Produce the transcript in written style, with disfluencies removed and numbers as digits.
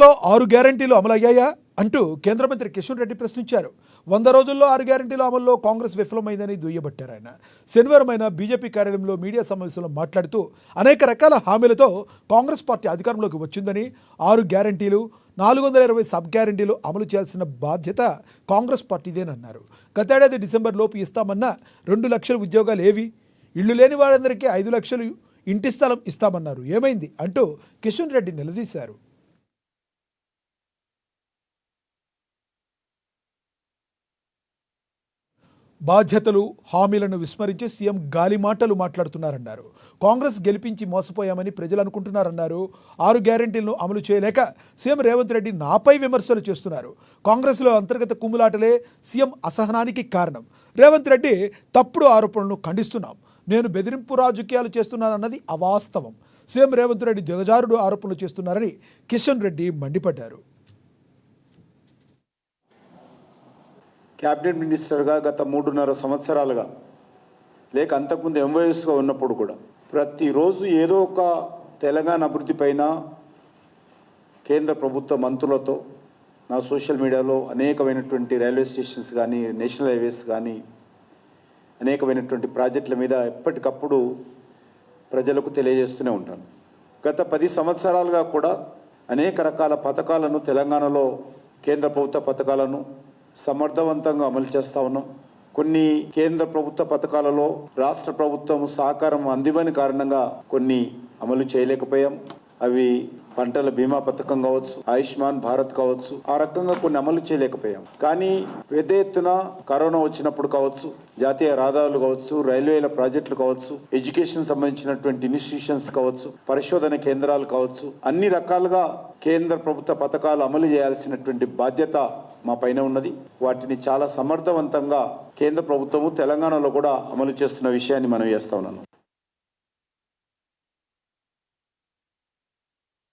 లో 6 గ్యారెంటీలు అమలయ్యాయా అంటూ కేంద్ర మంత్రి కిషన్ రెడ్డి ప్రశ్నించారు. 100 రోజుల్లో 6 గ్యారెంటీల అమల్లో కాంగ్రెస్ విఫలమైందని దుయ్యబట్టారు. ఆయన శనివారం బీజేపీ కార్యాలయంలో మీడియా సమావేశంలో మాట్లాడుతూ అనేక రకాల హామీలతో కాంగ్రెస్ పార్టీ అధికారంలోకి వచ్చిందని, 6 గ్యారెంటీలు 420 సబ్ గ్యారెంటీలు అమలు చేయాల్సిన బాధ్యత కాంగ్రెస్ పార్టీదేనన్నారు. గతేడాది డిసెంబర్ లోపు ఇస్తామన్న 2 లక్షల ఉద్యోగాలు ఏవి? ఇళ్లు లేని వారందరికీ 5 లక్షలు ఇంటి స్థలం ఇస్తామన్నారు. ఏమైంది అంటూ కిషన్ రెడ్డి నిలదీశారు. బాధ్యతలు హామీలను విస్మరించి సీఎం గాలి మాటలు మాట్లాడుతున్నారన్నారు. కాంగ్రెస్ గెలిపించి మోసపోయామని ప్రజలు అనుకుంటున్నారన్నారు. 6 గ్యారెంటీలను అమలు చేయలేక సీఎం రేవంత్ రెడ్డి నాపై విమర్శలు చేస్తున్నారు. కాంగ్రెస్లో అంతర్గత కుమ్ములాటలే సీఎం అసహనానికి కారణం. రేవంత్ రెడ్డి తప్పుడు ఆరోపణలను ఖండిస్తున్నాం. నేను బెదిరింపు రాజకీయాలు చేస్తున్నానన్నది అవాస్తవం. సీఎం రేవంత్ రెడ్డి దిగజారుడు ఆరోపణలు చేస్తున్నారని కిషన్ రెడ్డి మండిపడ్డారు. క్యాబినెట్ మినిస్టర్గా గత 3.5 సంవత్సరాలుగా లేక అంతకుముందు ఎంవైఎస్గా ఉన్నప్పుడు కూడా ప్రతిరోజు ఏదో ఒక తెలంగాణ అభివృద్ధి పైన కేంద్ర ప్రభుత్వ మంత్రులతో నా సోషల్ మీడియాలో అనేకమైనటువంటి రైల్వే స్టేషన్స్ కానీ, నేషనల్ హైవేస్ కానీ, అనేకమైనటువంటి ప్రాజెక్టుల మీద ఎప్పటికప్పుడు ప్రజలకు తెలియజేస్తూనే ఉంటాను. గత 10 సంవత్సరాలుగా కూడా అనేక రకాల పథకాలను తెలంగాణలో కేంద్ర ప్రభుత్వ పథకాలను సమర్థవంతంగా అమలు చేస్తూ ఉన్నాం. కొన్ని కేంద్ర ప్రభుత్వ పథకాలలో రాష్ట్ర ప్రభుత్వం సహకారం అందివని కారణంగా కొన్ని అమలు చేయలేకపోయాం. అవి పంటల బీమా పథకం కావచ్చు, ఆయుష్మాన్ భారత్ కావచ్చు, ఆ రకంగా కొన్ని అమలు చేయలేకపోయాం. కానీ పెద్ద ఎత్తున కరోనా వచ్చినప్పుడు కావచ్చు, జాతీయ రహదారులు కావచ్చు, రైల్వేల ప్రాజెక్టులు కావచ్చు, ఎడ్యుకేషన్ సంబంధించినటువంటి ఇన్స్టిట్యూషన్స్ కావచ్చు, పరిశోధన కేంద్రాలు కావచ్చు, అన్ని రకాలుగా కేంద్ర ప్రభుత్వ పథకాలు అమలు చేయాల్సినటువంటి బాధ్యత మా పైన ఉన్నది. వాటిని చాలా సమర్థవంతంగా కేంద్ర ప్రభుత్వము తెలంగాణలో కూడా అమలు చేస్తున్న విషయాన్ని మనం చేస్తా ఉన్నాను.